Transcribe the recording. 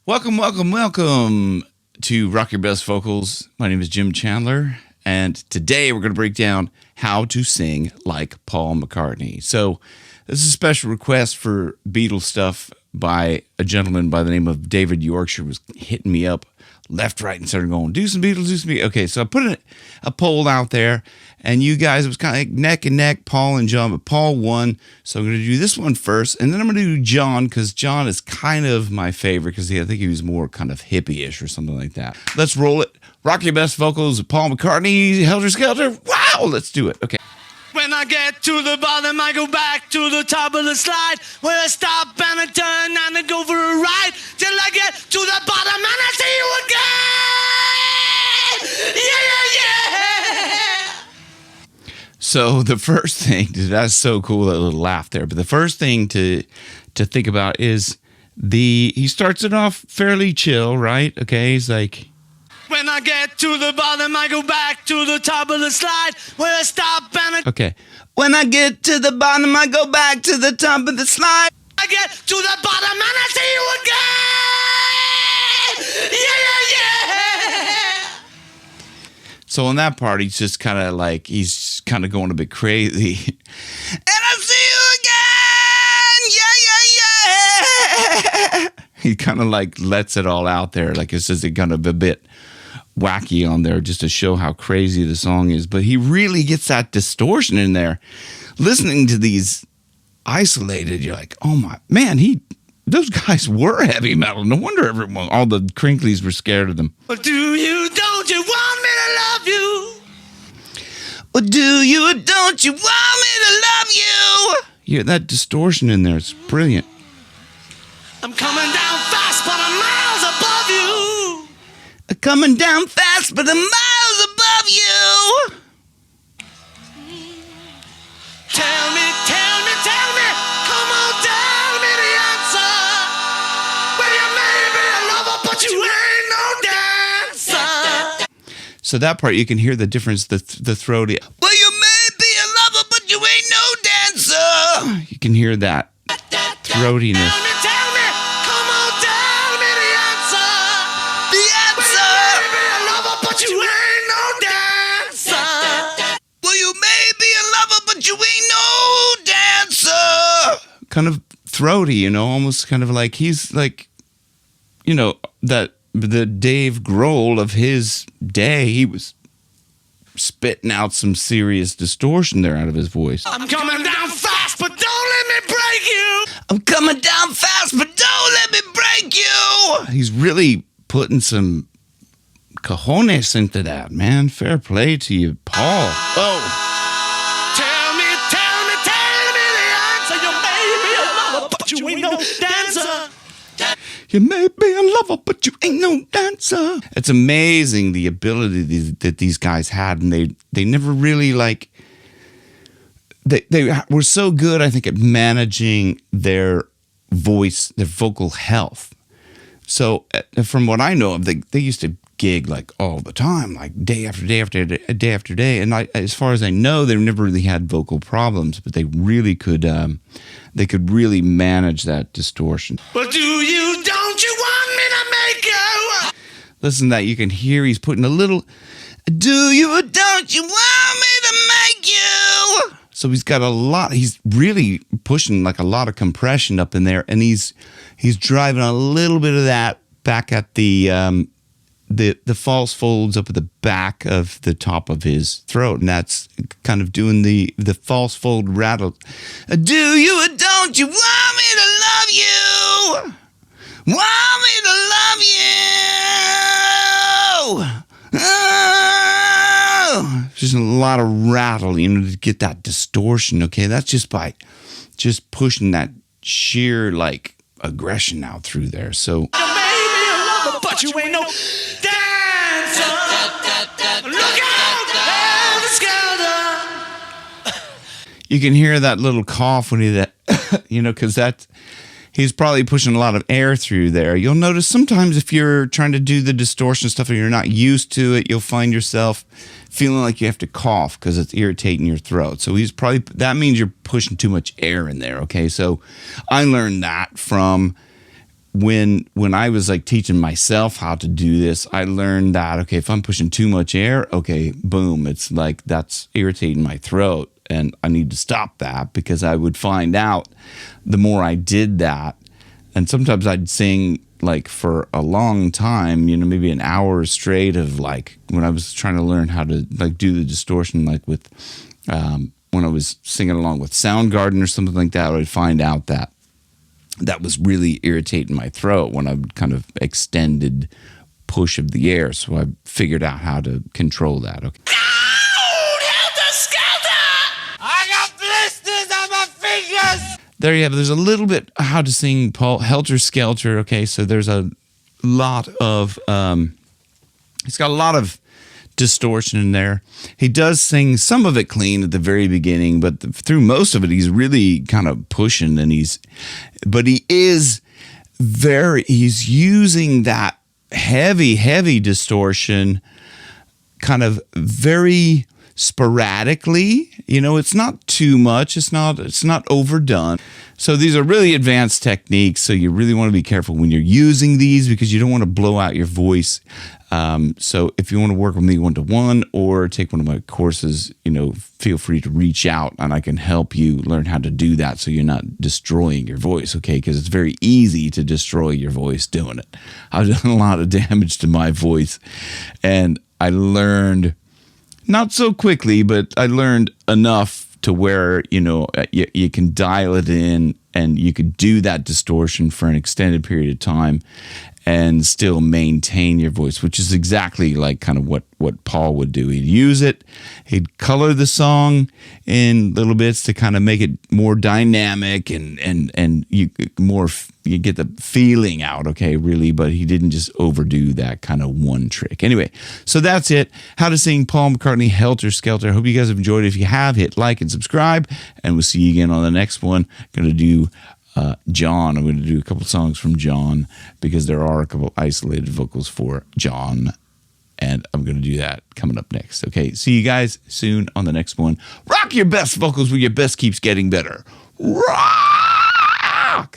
Welcome, welcome, welcome to Rock Your Best Vocals. My name is Jim Chandler, and today we're going to break down how to sing like Paul McCartney. So this is a special request for Beatles stuff by a gentleman by the name of David Yorkshire. Was hitting me up left, right, and started going, do some Beatles, do some Beatles. Okay, so I put a poll out there, and you guys, it was kind of like neck and neck, Paul and John, but Paul won. So I'm going to do this one first, and then I'm going to do John, because John is kind of my favorite, because I think he was more kind of hippie-ish or something like that. Let's roll it. Rock Your Best Vocals, Paul McCartney, Helter Skelter. Wow, let's do it. Okay. When I get to the bottom, I go back to the top of the slide, where I stop and I turn and I go for a ride, till I get to the bottom and I see you again. Yeah. So the first thing, that's so cool, that little laugh there. But the first thing to think about is he starts it off fairly chill, right? Okay, he's like, when I get to the bottom, I go back to the top of the slide, where I stop and I... Okay. When I get to the bottom, I go back to the top of the slide. I get to the bottom and I see you again. Yeah. So in that part, he's just kind of like, he's kind of going a bit crazy. And I see you again. Yeah. He kind of like lets it all out there. Like it's just kind of a bit wacky on there just to show how crazy the song is. But he really gets that distortion in there. Listening to these isolated, you're like, oh my, man, those guys were heavy metal. No wonder all the crinklies were scared of them. Well, don't you want me to love you? Well, don't you want me to love you? Yeah, that distortion in there is brilliant. I'm coming down fast, but I'm miles above you. Coming down fast, but I'm miles above you. Tell me, come on, tell me the answer. Well, you may be a lover, but you ain't no dancer. So that part, you can hear the difference, the throaty. Well, you may be a lover, but you ain't no dancer. You can hear that throatiness. Tell me, come on, tell me the answer. The answer. Well, you may be a lover, but you ain't no dancer. Well, you may be a lover, but you ain't no dancer. Kind of throaty, almost kind of like he's like, that the Dave Grohl of his day, he was spitting out some serious distortion there out of his voice. I'm coming down fast, but don't let me break you. I'm coming down fast, but don't let me break you. He's really putting some cojones into that, man. Fair play to you, Paul. Oh. Tell me the answer. You may be a lover, but you ain't no dancer. You may be a lover, but you ain't no dancer. It's amazing the ability that these guys had, and they never really like. They were so good, I think, at managing their voice, their vocal health. So from what I know of, they used to gig like all the time, like day after day after day after day. And as far as I know, they never really had vocal problems, but they really could. They could really manage that distortion. But don't you want me to make you? Listen to that. You can hear he's putting a little. Don't you want me to make you? So he's got a lot. He's really pushing like a lot of compression up in there, and he's driving a little bit of that back at the false folds up at the back of the top of his throat, and that's kind of doing the false fold rattle. Don't you want me to love you? Want me to love you? Oh. Just a lot of rattle, to get that distortion. Okay, that's just by pushing that sheer like aggression out through there. So you may be a lover, but you ain't no dancer. Look out, Helter Skelter. You can hear that little cough when because he's probably pushing a lot of air through there. You'll notice sometimes if you're trying to do the distortion stuff and you're not used to it, you'll find yourself feeling like you have to cough because it's irritating your throat. So that means you're pushing too much air in there, okay? So I learned that from when I was like teaching myself how to do this, I learned that, okay, if I'm pushing too much air, okay, boom, it's like that's irritating my throat and I need to stop that, because I would find out the more I did that, and sometimes I'd sing like for a long time, you know, maybe an hour straight of like when I was trying to learn how to like do the distortion, like with when I was singing along with Soundgarden or something like that, I'd find out that that was really irritating my throat when I would kind of extended push of the air. So I figured out how to control that. Okay. Helter Skelter! I got blisters on my fingers! There you have it. There's a little bit how to sing Paul Helter Skelter. Okay, so there's a lot of he's got a lot of distortion in there. He does sing some of it clean at the very beginning, but through most of it, he's really kind of pushing, and he's using that heavy distortion kind of very sporadically. You know, it's not too much. It's not overdone. So these are really advanced techniques. So you really want to be careful when you're using these, because you don't want to blow out your voice. So if you want to work with me one-to-one or take one of my courses, you know, feel free to reach out and I can help you learn how to do that so you're not destroying your voice, okay? Because it's very easy to destroy your voice doing it. I've done a lot of damage to my voice, and I learned, not so quickly, but I learned enough to where, you know, you can dial it in and you could do that distortion for an extended period of time and still maintain your voice, which is exactly like kind of what Paul would do. He'd use it, he'd color the song in little bits to kind of make it more dynamic and you get the feeling out, okay, really, but he didn't just overdo that kind of one trick. Anyway, so that's it. How to sing Paul McCartney Helter Skelter. I hope you guys have enjoyed it. If you have, hit like and subscribe, and we'll see you again on the next one. Going to do John. I'm going to do a couple songs from John, because there are a couple isolated vocals for John, and I'm going to do that coming up next. Okay, see you guys soon on the next one. Rock your best vocals where your best keeps getting better. Rock!